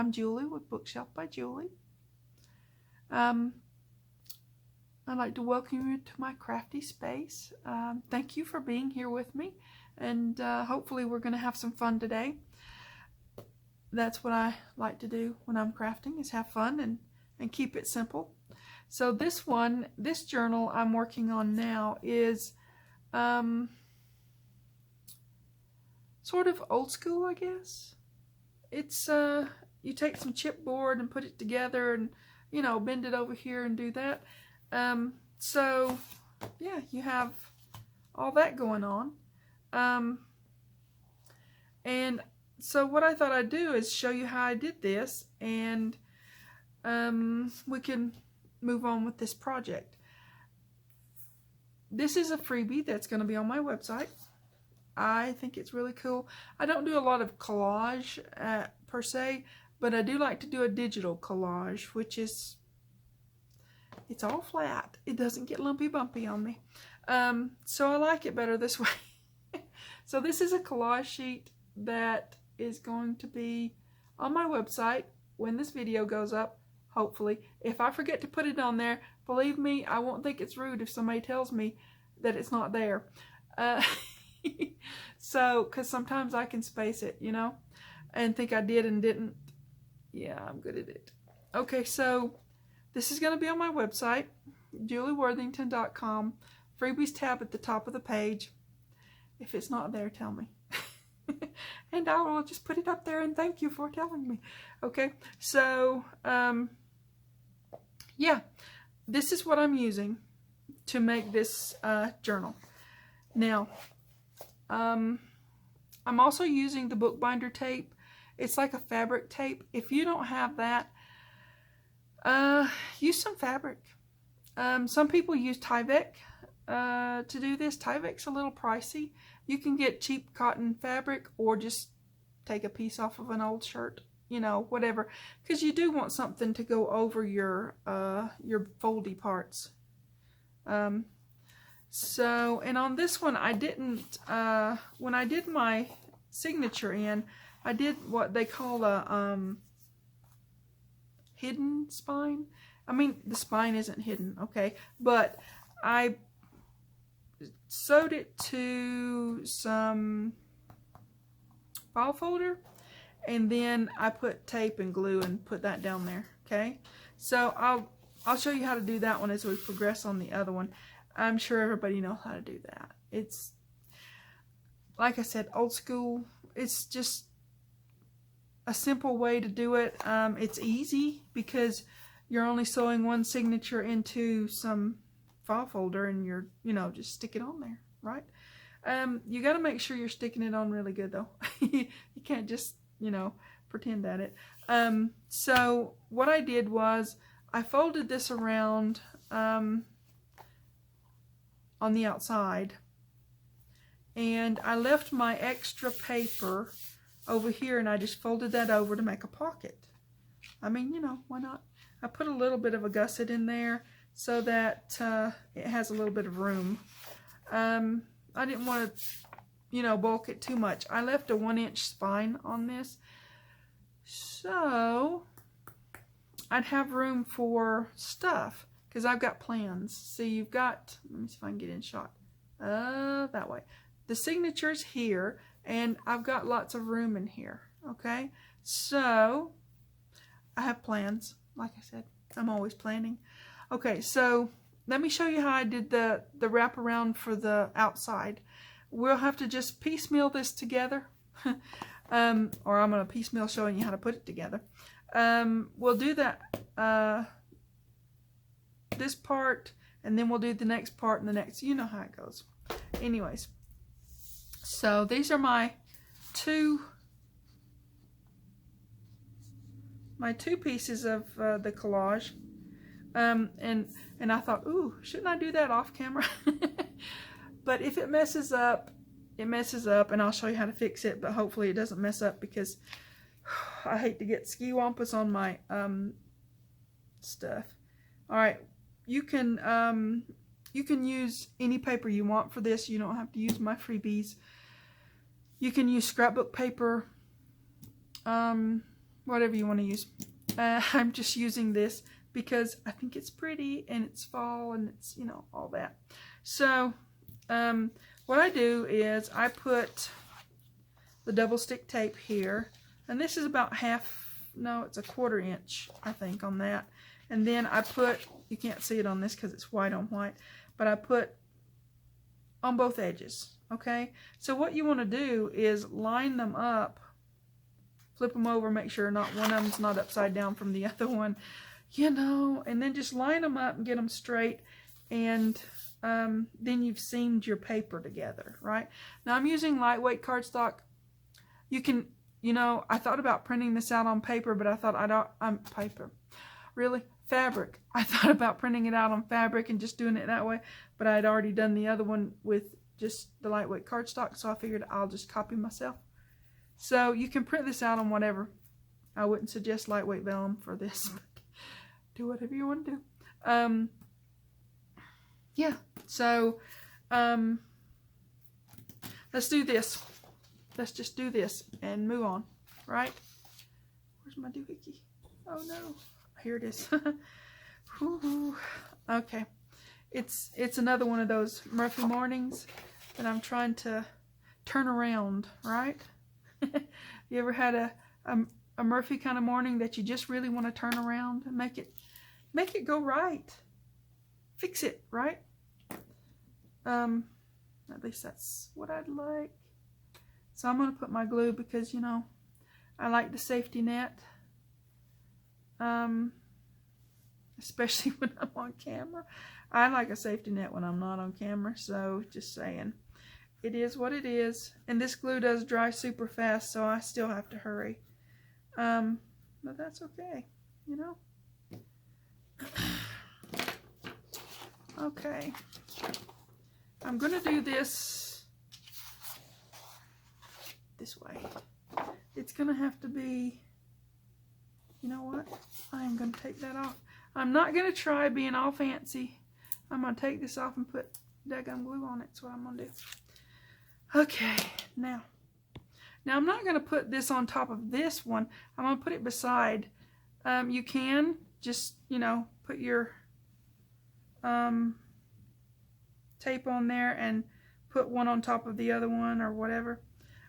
I'm Julie with Bookshelf by Julie. I'd like to welcome you to my crafty space. Thank you for being here with me, and hopefully we're going to have some fun today. That's what I like to do when I'm crafting, is have fun and keep it simple. So this journal I'm working on now is sort of old school, I guess. It's you take some chipboard and put it together and, you know, bend it over here and do that. So yeah, you have all that going on. And so what I thought I'd do is show you how I did this, and we can move on with this project. This is a freebie that's going to be on my website. I think it's really cool. I don't do a lot of collage per se, but I do like to do a digital collage, which is, it's all flat. It doesn't get lumpy bumpy on me. So I like it better this way. So this is a collage sheet that is going to be on my website when this video goes up, hopefully. If I forget to put it on there, believe me, I won't think it's rude if somebody tells me that it's not there. So, because sometimes I can space it, you know, and think I did and didn't. Yeah, I'm good at it. Okay, so this is going to be on my website, julieworthington.com. Freebies tab at the top of the page. If it's not there, tell me. And I will just put it up there and thank you for telling me. Okay, so, yeah, this is what I'm using to make this journal. Now, I'm also using the bookbinder tape. It's like a fabric tape. If you don't have that, use some fabric. Some people use Tyvek to do this. Tyvek's a little pricey. You can get cheap cotton fabric or just take a piece off of an old shirt, you know, whatever, because you do want something to go over your foldy parts. So, and on this one, I didn't, when I did my signature in, I did what they call a hidden spine. I mean, the spine isn't hidden, okay, but I sewed it to some file folder, and then I put tape and glue and put that down there, okay? So I'll show you how to do that one as we progress on the other one. I'm sure everybody knows how to do that. It's, like I said, old school. It's just a simple way to do it. It's easy because you're only sewing one signature into some file folder and you're, you know, just stick it on there, right? You got to make sure you're sticking it on really good though. You can't just, you know, pretend at it. So what I did was I folded this around on the outside, and I left my extra paper over here, and I just folded that over to make a pocket. I mean, you know, why not? I put a little bit of a gusset in there so that it has a little bit of room. I didn't want to, you know, bulk it too much. I left a 1-inch spine on this, so I'd have room for stuff, because I've got plans. See, you've got, let me see if I can get in shot. That way. The signature's here, and I've got lots of room in here, okay? So, I have plans. Like I said, I'm always planning. Okay, so let me show you how I did the wraparound for the outside. We'll have to just piecemeal this together. Or I'm going to piecemeal showing you how to put it together. We'll do that, this part, and then we'll do the next part and the next. You know how it goes. Anyways, so these are my two pieces of the collage. And I thought, ooh, shouldn't I do that off camera? But if it messes up, it messes up, and I'll show you how to fix it, but hopefully it doesn't mess up, because I hate to get ski wampus on my stuff. All right, you can use any paper you want for this. You don't have to use my freebies. You can use scrapbook paper. whatever you want to use. I'm just using this because I think it's pretty and it's fall and it's, you know, all that. So what I do is I put the double stick tape here, and this is about it's a 1/4 inch, I think, on that. And then I put, you can't see it on this because it's white on white, but I put on both edges, okay? So what you want to do is line them up, flip them over, make sure not one of them's not upside down from the other one, you know, and then just line them up and get them straight, and then you've seamed your paper together, right? Now I'm using lightweight cardstock. You can, you know, I thought about printing this out on paper, but I thought fabric. I thought about printing it out on fabric and just doing it that way, but I'd already done the other one with just the lightweight cardstock, so I figured I'll just copy myself. So you can print this out on whatever. I wouldn't suggest lightweight vellum for this, but do whatever you want to do. Yeah, so let's do this. Let's just do this and move on, right? Where's my doohickey? Oh no, here it is. Okay, it's another one of those Murphy mornings that I'm trying to turn around, right? You ever had a Murphy kind of morning that you just really want to turn around and make it go right, fix it, right? At least that's what I'd like. So I'm going to put my glue because, you know, I like the safety net, especially when I'm on camera. I like a safety net when I'm not on camera, so just saying. It is what it is, and this glue does dry super fast, so I still have to hurry. But that's okay, you know. Okay, I'm gonna do this way. It's gonna have to be, you know what? I am gonna take that off. I'm not gonna try being all fancy. I'm gonna take this off and put daggum glue on it. That's what I'm gonna do. Okay, now I'm not gonna put this on top of this one. I'm gonna put it beside. You can just, you know, put your tape on there and put one on top of the other one or whatever.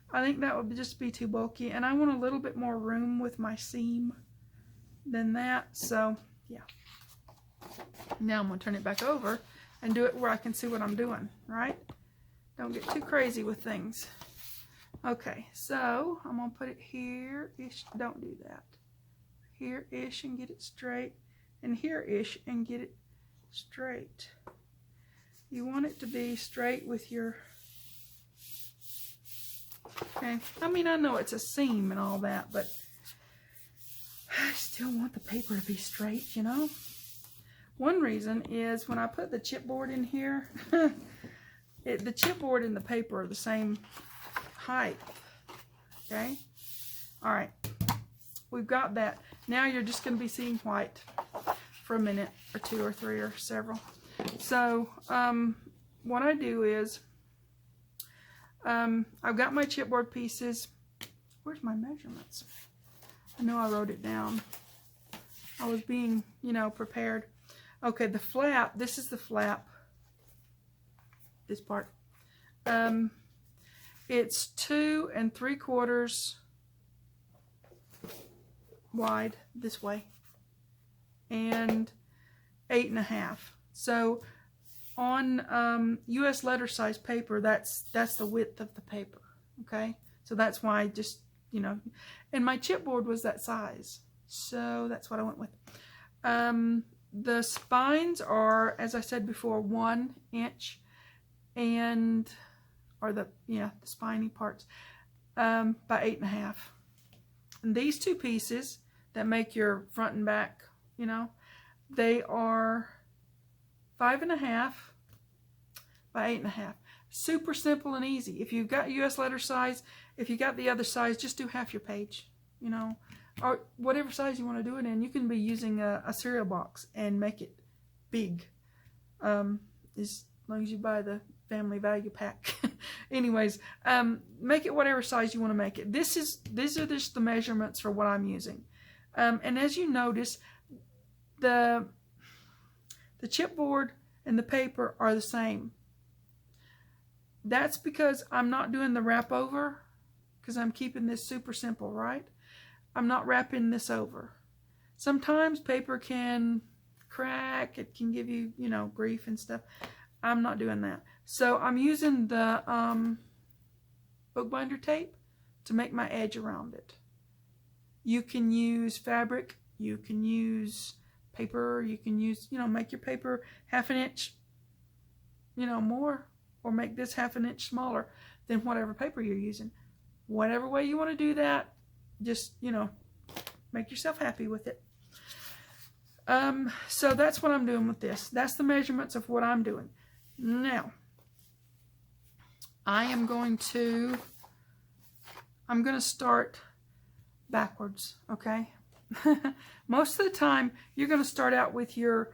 I think that would just be too bulky, and I want a little bit more room with my seam than that, so yeah. Now I'm going to turn it back over and do it where I can see what I'm doing, right? Don't get too crazy with things. Okay, so I'm going to put it here-ish. Don't do that. Here-ish and get it straight, and here-ish and get it straight. You want it to be straight with your... Okay, I mean, I know it's a seam and all that, but I still want the paper to be straight, you know? One reason is when I put the chipboard in here, the chipboard and the paper are the same height, okay? All right, we've got that. Now you're just going to be seeing white for a minute or two or three or several. So what I do is, I've got my chipboard pieces. Where's my measurements? I know I wrote it down. I was being, you know, prepared. Okay, the flap, this is the flap. This part. It's 2 3/4 wide this way. And 8 1/2. So on US letter size paper, that's the width of the paper, okay? So that's why I just, you know, and my chipboard was that size, so that's what I went with. The spines are, as I said before, 1 inch, and the spiny parts, by 8 1/2. And these two pieces that make your front and back, you know, they are 5 1/2 by 8 1/2. Super simple and easy. If you've got US letter size, if you got the other size, just do half your page, you know, or whatever size you want to do it in. You can be using a cereal box and make it big, as long as you buy the Family Value Pack. Anyways, make it whatever size you want to make it. These are just the measurements for what I'm using. And as you notice, the chipboard and the paper are the same. That's because I'm not doing the wrap over, because I'm keeping this super simple, right? I'm not wrapping this over. Sometimes paper can crack, it can give you, you know, grief and stuff. I'm not doing that. So I'm using the bookbinder tape to make my edge around it. You can use fabric, you can use paper, you can use, you know, make your paper 1/2 inch, you know, more, or make this 1/2 inch smaller than whatever paper you're using. Whatever way you want to do that, just, you know, make yourself happy with it. So that's what I'm doing with this. That's the measurements of what I'm doing. Now, I'm going to start backwards, okay? Most of the time, you're going to start out with your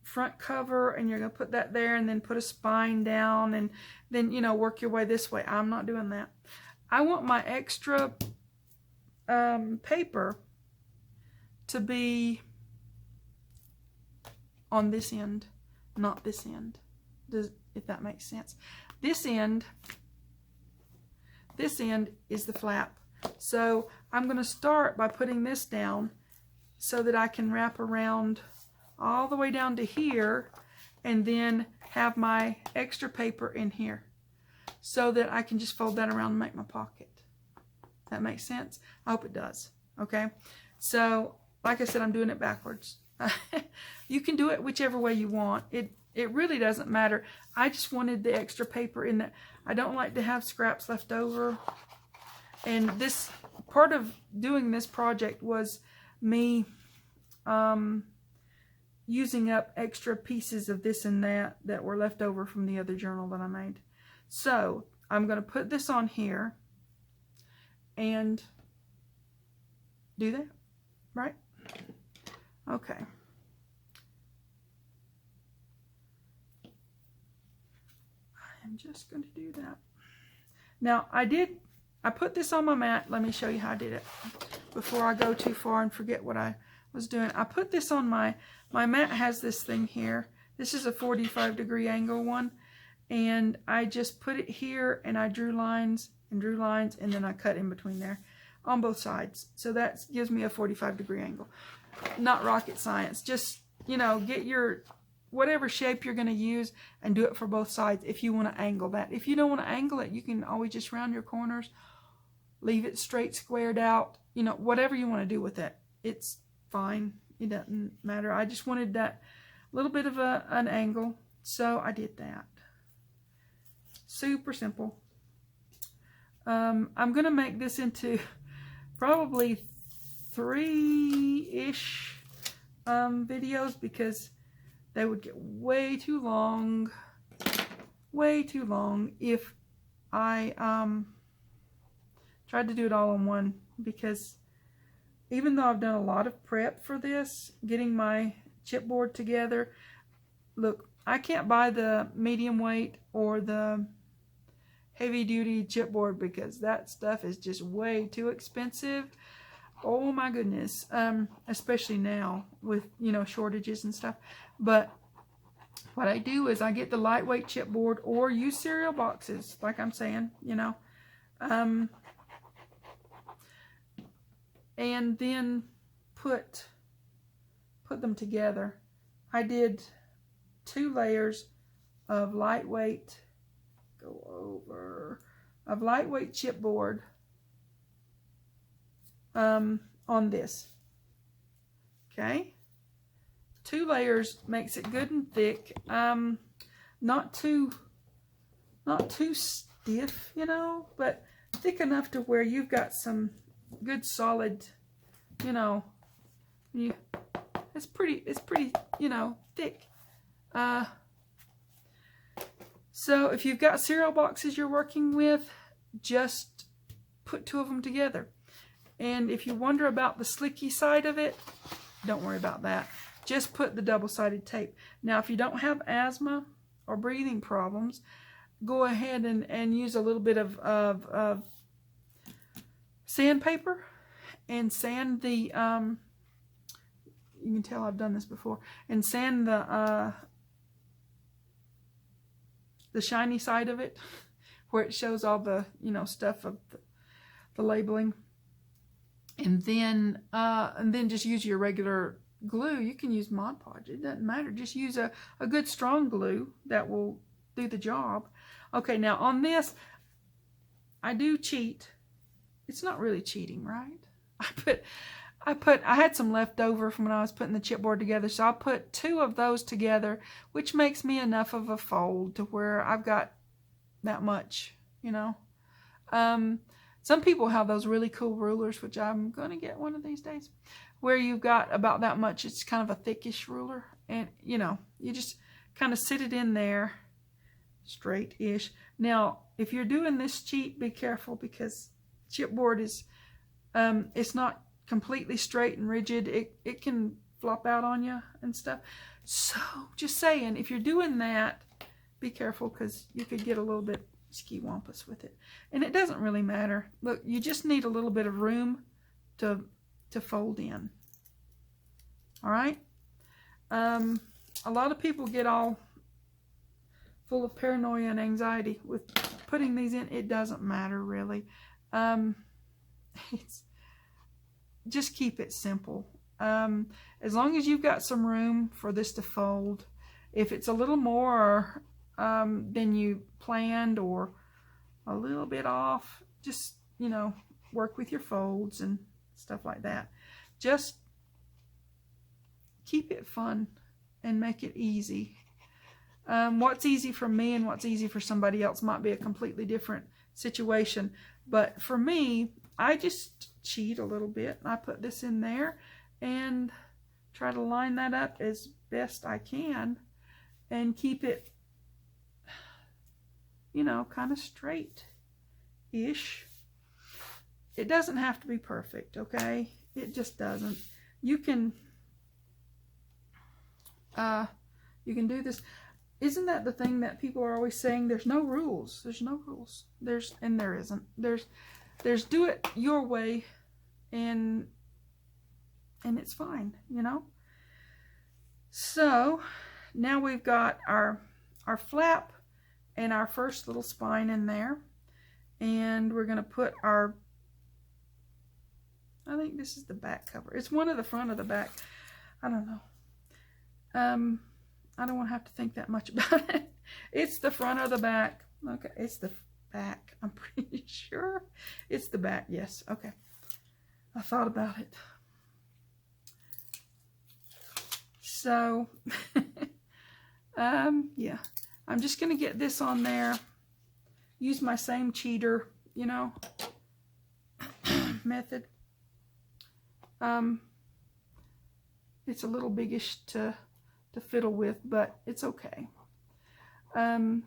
front cover, and you're going to put that there, and then put a spine down, and then, you know, work your way this way. I'm not doing that. I want my extra paper to be on this end, not this end, if that makes sense. This end is the flap. So I'm going to start by putting this down so that I can wrap around all the way down to here, and then have my extra paper in here so that I can just fold that around and make my pocket. That makes sense? I hope it does. Okay, so like I said, I'm doing it backwards. You can do it whichever way you want. It really doesn't matter. I just wanted the extra paper in there. I don't like to have scraps left over. And this part of doing this project was me using up extra pieces of this and that were left over from the other journal that I made. So I'm going to put this on here and do that, right? Okay. I'm just going to do that. Now I put this on my mat. Let me show you how I did it before I go too far and forget what I was doing. I put this on my mat. Has this thing here. This is a 45-degree angle one, and I just put it here, and I drew lines and drew lines, and then I cut in between there on both sides. So that gives me a 45-degree angle. Not rocket science. Just, you know, get your whatever shape you're going to use and do it for both sides if you want to angle that. If you don't want to angle it, you can always just round your corners, leave it straight, squared out, you know, whatever you want to do with it. It's fine. It doesn't matter. I just wanted that little bit of an angle, so I did that. Super simple. I'm going to make this into probably 3-ish videos, because they would get way too long if I tried to do it all in one, because even though I've done a lot of prep for this, getting my chipboard together, look, I can't buy the medium weight or the heavy duty chipboard because that stuff is just way too expensive. Oh my goodness, especially now with, you know, shortages and stuff. But what I do is I get the lightweight chipboard or use cereal boxes, like I'm saying, you know, and then put them together. I did 2 layers of lightweight, lightweight chipboard on this. Okay, 2 layers makes it good and thick. Not too stiff, you know, but thick enough to where you've got some good solid, you know, it's pretty, you know, thick. So if you've got cereal boxes you're working with, just put 2 of them together. And if you wonder about the slicky side of it, don't worry about that. Just put the double-sided tape. Now, if you don't have asthma or breathing problems, go ahead and use a little bit of sandpaper and sand the, you can tell I've done this before, and sand the shiny side of it where it shows all the, you know, stuff of the labeling. And then just use your regular glue. You can use Mod Podge. It doesn't matter. Just use a good strong glue that will do the job. Okay, now on this, I do cheat. It's not really cheating, right? I had some left over from when I was putting the chipboard together, so I put 2 of those together, which makes me enough of a fold to where I've got that much, you know. Some people have those really cool rulers, which I'm going to get one of these days, where you've got about that much. It's kind of a thickish ruler, and, you know, you just kind of sit it in there straight-ish. Now, if you're doing this cheat, be careful, because chipboard is, it's not completely straight and rigid. It can flop out on you and stuff. So, just saying, if you're doing that, be careful, because you could get a little bit ski-wampus with it. And it doesn't really matter. Look, you just need a little bit of room to fold in. Alright? A lot of people get all full of paranoia and anxiety with putting these in. It doesn't matter, really. Just keep it simple. As long as you've got some room for this to fold. If it's a little more than you planned or a little bit off, just, you know, work with your folds and stuff like that. Just keep it fun and make it easy. What's easy for me and what's easy for somebody else might be a completely different situation, but for me, I just cheat a little bit. I put this in there and try to line that up as best I can and keep it, you know, kind of straight-ish. It doesn't have to be perfect, okay? It just doesn't. You can do this. Isn't that the thing that people are always saying? There's no rules. There's no rules. And there isn't. There's do it your way, and it's fine, you know? So, now we've got our flap and our first little spine in there. And we're going to put our, I think this is the back cover. It's one of the front of the back. I don't know. I don't want to have to think that much about it. It's the front or the back. Okay, it's the back. I'm pretty sure it's the back. Yes, okay. I thought about it. So, yeah. I'm just going to get this on there. Use my same cheater, you know, method. It's a little biggish to fiddle with, but it's okay. And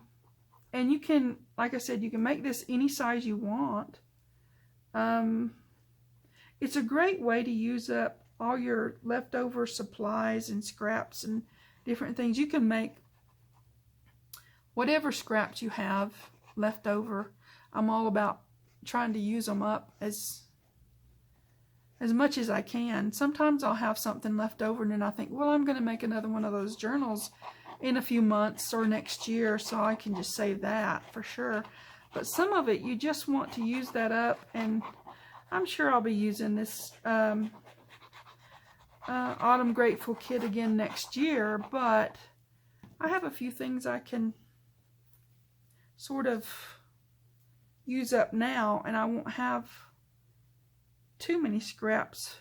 you can, like I said, you can make this any size you want. It's a great way to use up all your leftover supplies and scraps and different things. You can make whatever scraps you have left over. I'm all about trying to use them up as much as I can. Sometimes I'll have something left over and then I think, well, I'm going to make another one of those journals in a few months or next year, so I can just save that for sure. But some of it, you just want to use that up, and I'm sure I'll be using this Autumn Grateful Kit again next year, but I have a few things I can sort of use up now, and I won't have too many scraps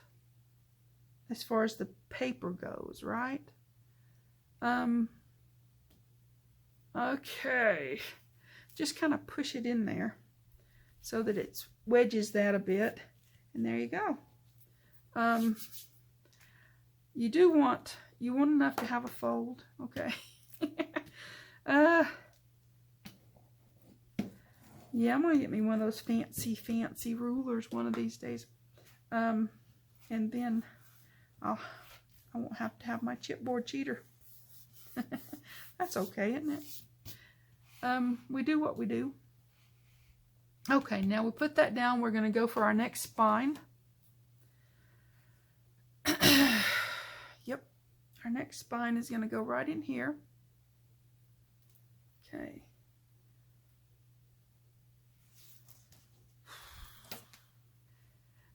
as far as the paper goes, right? Okay, just kind of push it in there so that it wedges that a bit, and there you go. You want enough to have a fold, okay? Yeah, I'm gonna get me one of those fancy rulers one of these days, and then I won't have to have my chipboard cheater. That's okay, isn't it? we do what we do. Okay, now we put that down. We're going to go for our next spine. Yep, our next spine is going to go right in here. Okay.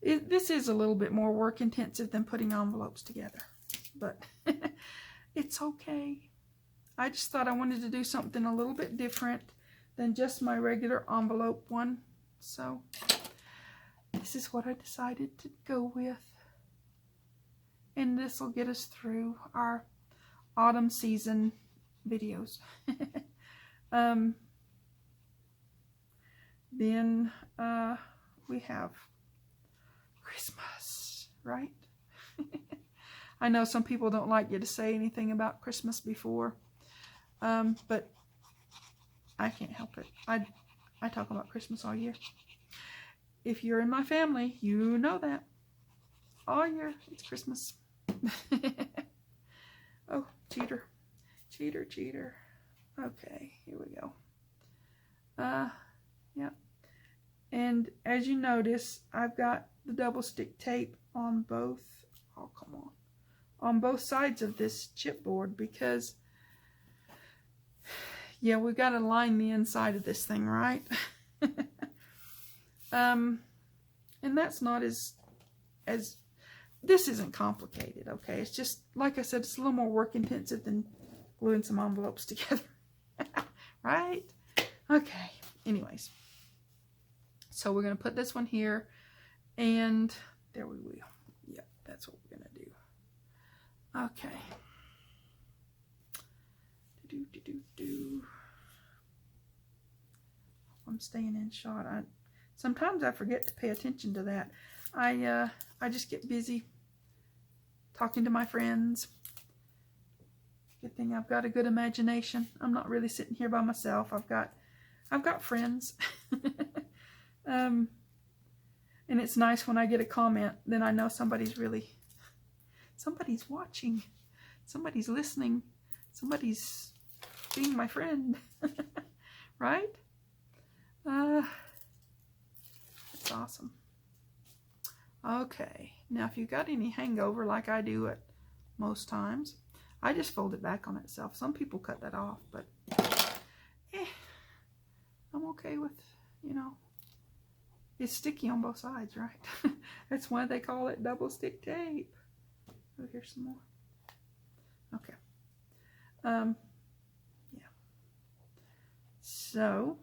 This is a little bit more work intensive than putting envelopes together, but it's okay. I just thought I wanted to do something a little bit different than just my regular envelope one. So this is what I decided to go with. And this will get us through our autumn season videos. Then we have Christmas, right? I know some people don't like you to say anything about Christmas before, but I can't help it. I talk about Christmas all year. If you're in my family, you know that. All year, it's Christmas. Oh, cheater. Cheater, cheater. Okay, here we go. Yeah. And as you notice, I've got the double stick tape on both, oh, come on both sides of this chipboard because, yeah, we've got to line the inside of this thing, right? And that's not as, this isn't complicated, okay? It's just, like I said, it's a little more work intensive than gluing some envelopes together, right? Okay, anyways. So we're going to put this one here, and there we will. Yep, that's what we're going to do. Okay. I'm staying in shot. Sometimes I forget to pay attention to that. I just get busy talking to my friends. Good thing I've got a good imagination. I'm not really sitting here by myself. I've got friends. And it's nice when I get a comment, then I know somebody's watching, somebody's listening, somebody's being my friend, right? It's awesome. Okay, now if you got any hangover like I do at most times, I just fold it back on itself. Some people cut that off, but I'm okay with, you know, it's sticky on both sides, right? That's why they call it double stick tape. Oh, here's some more. Okay. Yeah. So,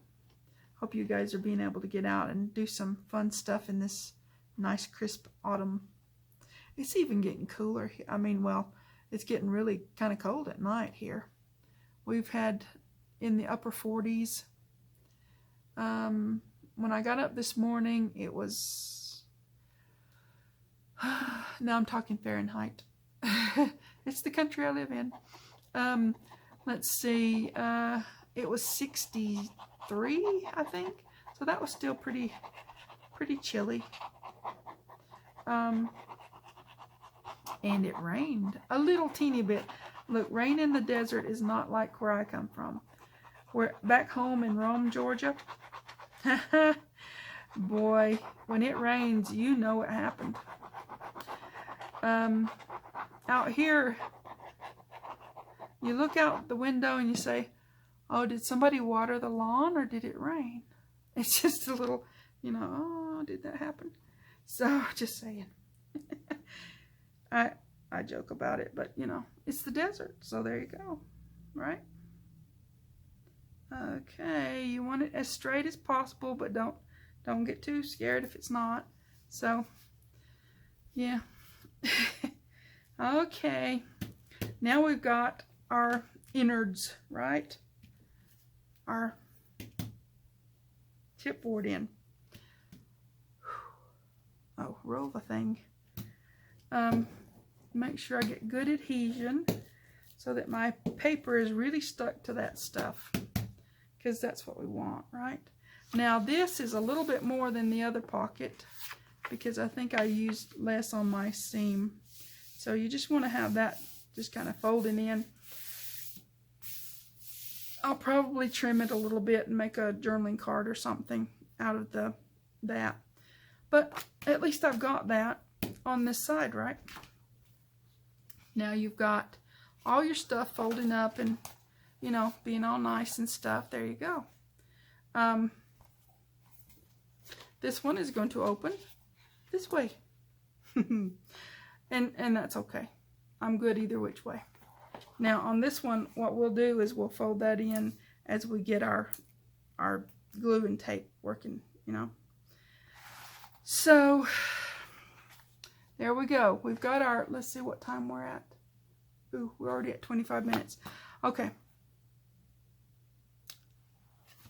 hope you guys are being able to get out and do some fun stuff in this nice crisp autumn. It's even getting cooler. I mean, well, it's getting really kind of cold at night here. We've had in the upper 40s. When I got up this morning, it was, now I'm talking Fahrenheit. It's the country I live in. Let's see, it was 63, I think. So that was still pretty chilly. And it rained a little teeny bit. Look, rain in the desert is not like where I come from. We're back home in Rome, Georgia. Boy, when it rains, you know what happened. Out here, you look out the window and you say, oh, did somebody water the lawn or did it rain? It's just a little, you know, oh, did that happen? So, just saying. I joke about it, but, you know, it's the desert, so there you go, right? Okay, you want it as straight as possible, but don't get too scared if it's not. So, yeah. Okay, now we've got our innards, right? Our chipboard in. Oh, roll the thing. Make sure I get good adhesion so that my paper is really stuck to that stuff, because that's what we want, right? Now this is a little bit more than the other pocket because I think I used less on my seam. So you just want to have that just kind of folding in. I'll probably trim it a little bit and make a journaling card or something out of that. But at least I've got that on this side, right? Now you've got all your stuff folding up and, you know, being all nice and stuff. There you go. This one is going to open this way. and that's okay. I'm good either which way. Now on this one, what we'll do is we'll fold that in as we get our glue and tape working, you know. So there we go. We've got our, let's see what time we're at. Ooh, we're already at 25 minutes. Okay.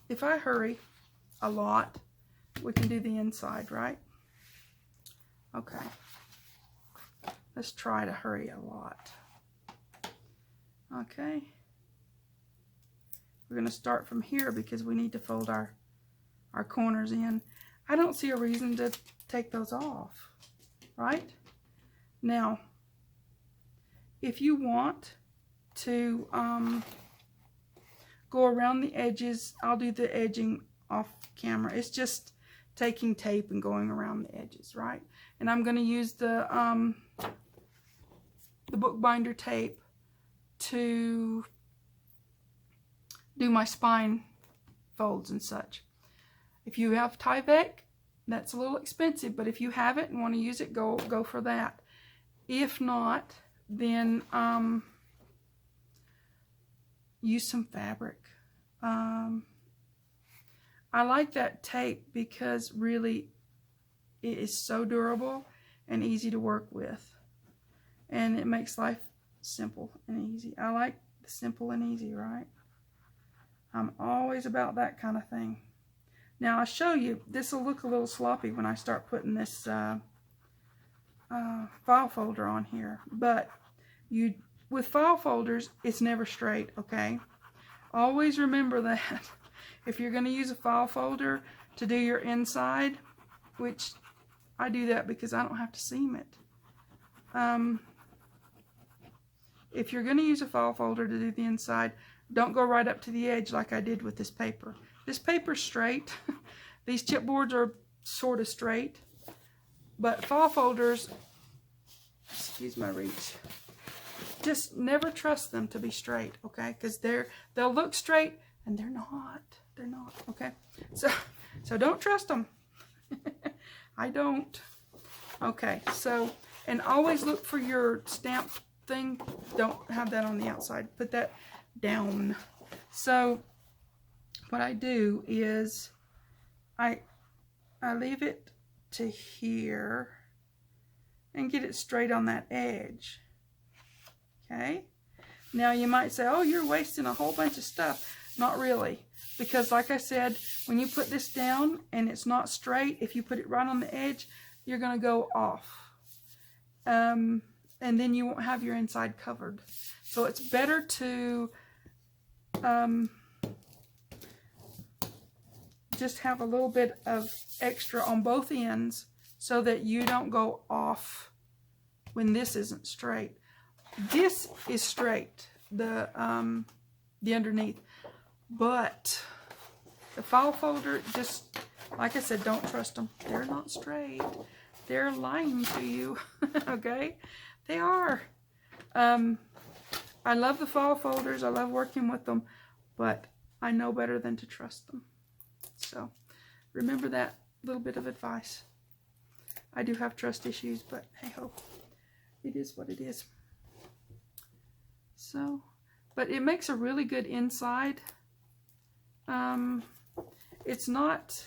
If I hurry a lot, we can do the inside, right? Okay. Let's try to hurry a lot. Okay. We're going to start from here because we need to fold our corners in. I don't see a reason to take those off, right? Now, if you want to go around the edges, I'll do the edging off camera. It's just taking tape and going around the edges, right? And I'm going to use the bookbinder tape to do my spine folds and such. If you have Tyvek, that's a little expensive, but if you have it and want to use it, go for that. If not, then use some fabric. I like that tape because really it is so durable and easy to work with, and it makes life simple and easy. I like the simple and easy, right? I'm always about that kind of thing. Now I'll show you, this will look a little sloppy when I start putting this file folder on here, but with file folders, it's never straight, okay? Always remember that. If you're going to use a file folder to do your inside, which I do that because I don't have to seam it. If you're going to use a file folder to do the inside, don't go right up to the edge like I did with this paper. This paper's straight. These chipboards are sort of straight. But file folders, excuse my reach, just never trust them to be straight, okay? Because they'll look straight and they're not. They're not, okay? So don't trust them. I don't. Okay, so, and always look for your stamp thing. Don't have that on the outside. Put that down. So what I do is I leave it to here and get it straight on that edge. Okay? Now you might say, oh, you're wasting a whole bunch of stuff. Not really. Because like I said, when you put this down and it's not straight, if you put it right on the edge, you're going to go off. And then you won't have your inside covered. So it's better to just have a little bit of extra on both ends so that you don't go off when this isn't straight. This is straight, the underneath, but the file folder, just like I said, don't trust them. They're not straight. They're lying to you. Okay, they are. I love the file folders. I love working with them, but I know better than to trust them. So remember that little bit of advice. I do have trust issues, but hey ho, it is what it is. So, but it makes a really good inside. It's not,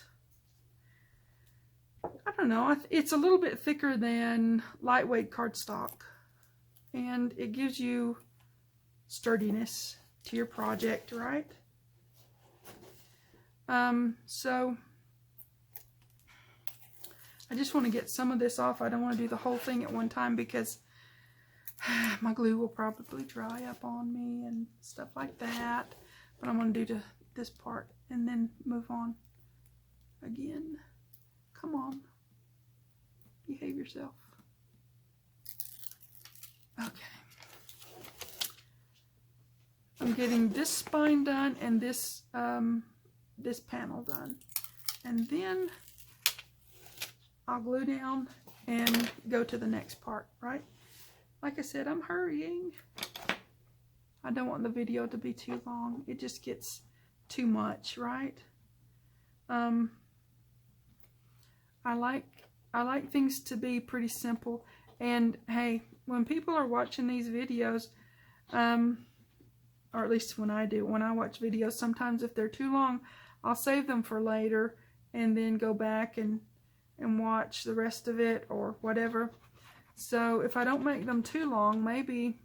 I don't know, it's a little bit thicker than lightweight cardstock, and it gives you sturdiness to your project, right? So I just want to get some of this off. I don't want to do the whole thing at one time because my glue will probably dry up on me and stuff like that. But I'm going to do this part and then move on again. Come on. Behave yourself. Okay. I'm getting this spine done and this this panel done. And then I'll glue down and go to the next part, right? Like I said, I'm hurrying. I don't want the video to be too long. It just gets too much, right? I like things to be pretty simple. And hey, when people are watching these videos, or at least when I do, when I watch videos, sometimes if they're too long, I'll save them for later and then go back and watch the rest of it or whatever. So if I don't make them too long, maybe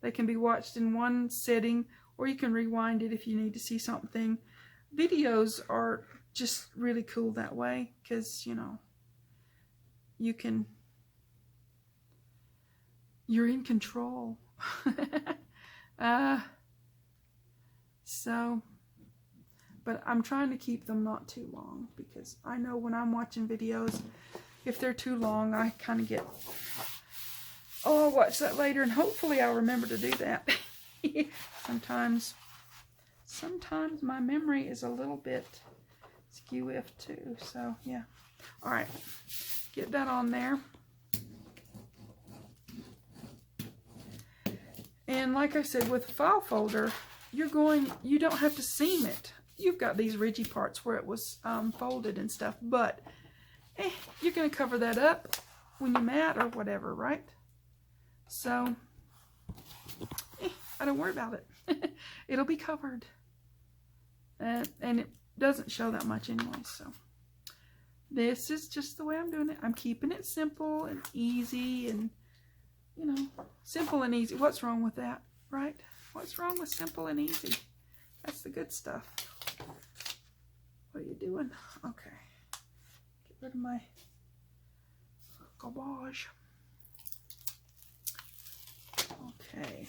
they can be watched in one sitting, or you can rewind it if you need to see something. Videos are just really cool that way, because, you know, you're in control. But I'm trying to keep them not too long, because I know when I'm watching videos, if they're too long, I kind of get, oh, I'll watch that later, and hopefully I'll remember to do that. Sometimes my memory is a little bit skew-iff too, so yeah. All right, get that on there. And like I said, with a file folder, you don't have to seam it. You've got these ridgy parts where it was folded and stuff, but you're going to cover that up when you mat or whatever, right? So, I don't worry about it. It'll be covered. And it doesn't show that much anyway, so. This is just the way I'm doing it. I'm keeping it simple and easy and, you know, simple and easy. What's wrong with that, right? What's wrong with simple and easy? That's the good stuff. What are you doing? Okay. Get rid of my garbage. Okay.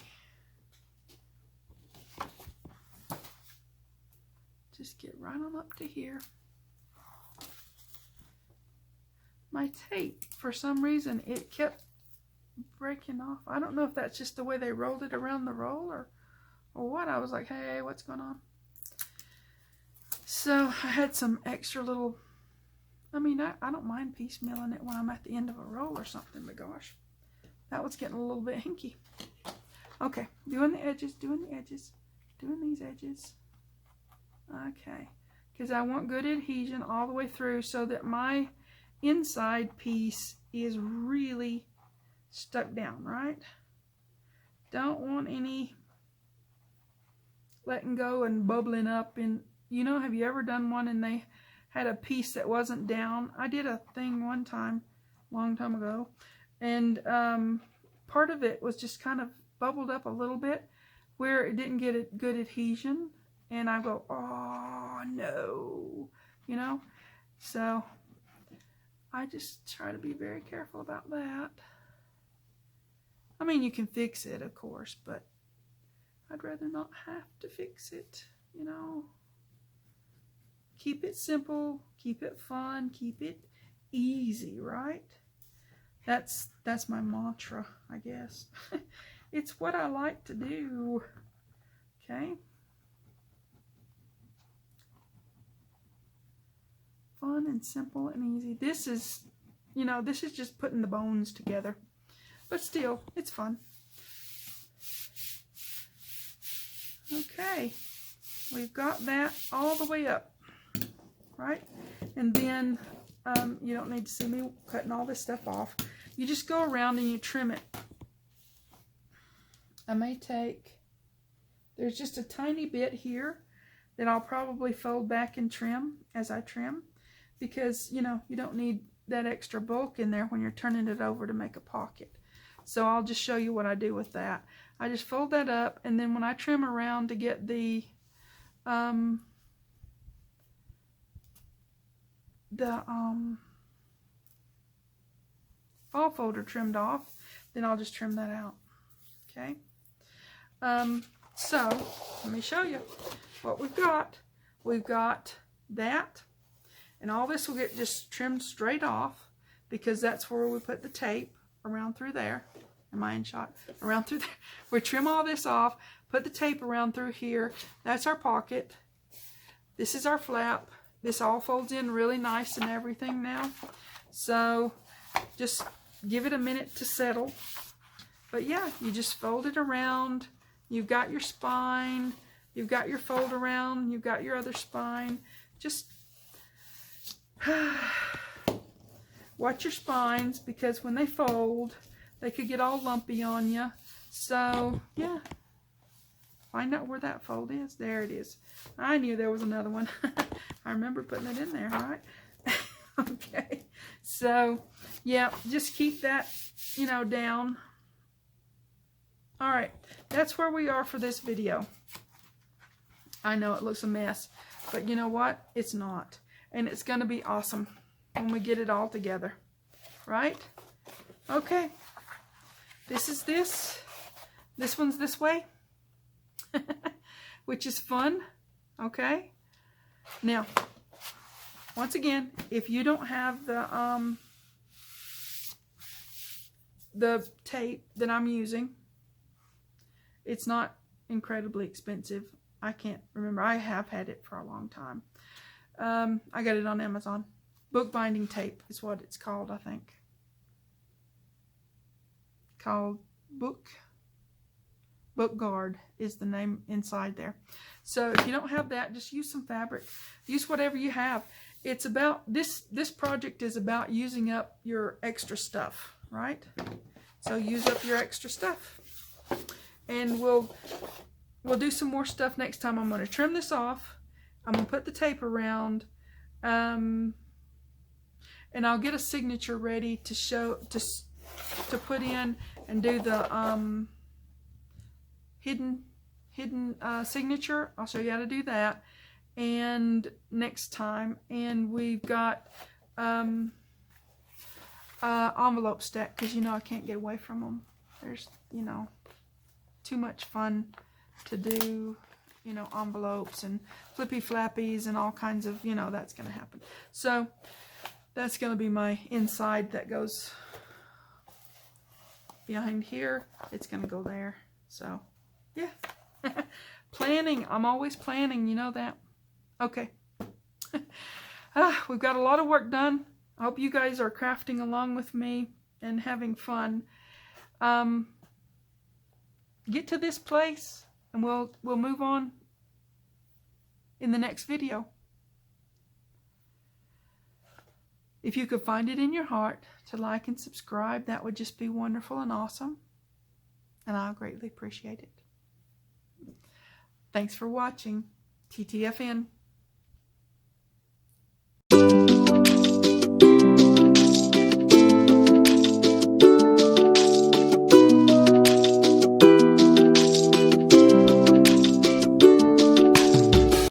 Just get right on up to here. My tape, for some reason, it kept breaking off. I don't know if that's just the way they rolled it around the roll or what. I was like, hey, what's going on? So I had some extra little, I mean, I don't mind piecemealing it when I'm at the end of a roll or something, but gosh, that was getting a little bit hinky. Okay, doing the edges, doing these edges. Okay, because I want good adhesion all the way through so that my inside piece is really stuck down, right? Don't want any letting go and bubbling up. And you know, have you ever done one and they had a piece that wasn't down? I did a thing one time, long time ago, and part of it was just kind of bubbled up a little bit where it didn't get a good adhesion, and I go, oh no, you know. So I just try to be very careful about that. I mean, you can fix it, of course, but I'd rather not have to fix it, you know. Keep it simple, keep it fun, keep it easy, right? That's my mantra, I guess. It's what I like to do. Okay. Fun and simple and easy. This is, you know, this is just putting the bones together. But still, it's fun. Okay. We've got that all the way up. Right? And then, you don't need to see me cutting all this stuff off. You just go around and you trim it. I may take, there's just a tiny bit here that I'll probably fold back and trim as I trim, because, you know, you don't need that extra bulk in there when you're turning it over to make a pocket. So I'll just show you what I do with that. I just fold that up, and then when I trim around to get the file folder trimmed off, then I'll just trim that out. Okay. So let me show you what we've got. We've got that, and all this will get just trimmed straight off, because that's where we put the tape around through there. Am I in shot? Around through there. We trim all this off, put the tape around through here. That's our pocket. This is our flap. This all folds in really nice and everything now. So just give it a minute to settle. But yeah, you just fold it around. You've got your spine. You've got your fold around. You've got your other spine. Just watch your spines, because when they fold, they could get all lumpy on you. So yeah, find out where that fold is. There it is. I knew there was another one. I remember putting it in there, right? Okay. So yeah, just keep that, you know, down. All right, that's where we are for this video. I know it looks a mess, but you know what? It's not. And it's going to be awesome when we get it all together. Right? Okay. This is this. This one's this way. Which is fun. Okay? Now, once again, if you don't have the tape that I'm using, it's not incredibly expensive. I can't remember. I have had it for a long time. I got it on Amazon. Bookbinding tape is what it's called, I think. Called Book Guard is the name inside there. So if you don't have that, just use some fabric. Use whatever you have. It's about, this project is about using up your extra stuff, right? So use up your extra stuff. And we'll do some more stuff next time. I'm going to trim this off. I'm going to put the tape around. And I'll get a signature ready to show, to put in and do the hidden signature. I'll show you how to do that. And next time. And we've got envelope stack, because you know I can't get away from them. There's, you know, too much fun to do, you know, envelopes and flippy flappies and all kinds of, you know, that's going to happen. So that's going to be my inside that goes behind here. It's going to go there. So yeah. Planning. I'm always planning, you know that. Okay. We've got a lot of work done. I hope you guys are crafting along with me and having fun. Get to this place and we'll move on in the next video. If you could find it in your heart to like and subscribe, that would just be wonderful and awesome. And I'll greatly appreciate it. Thanks for watching. TTFN.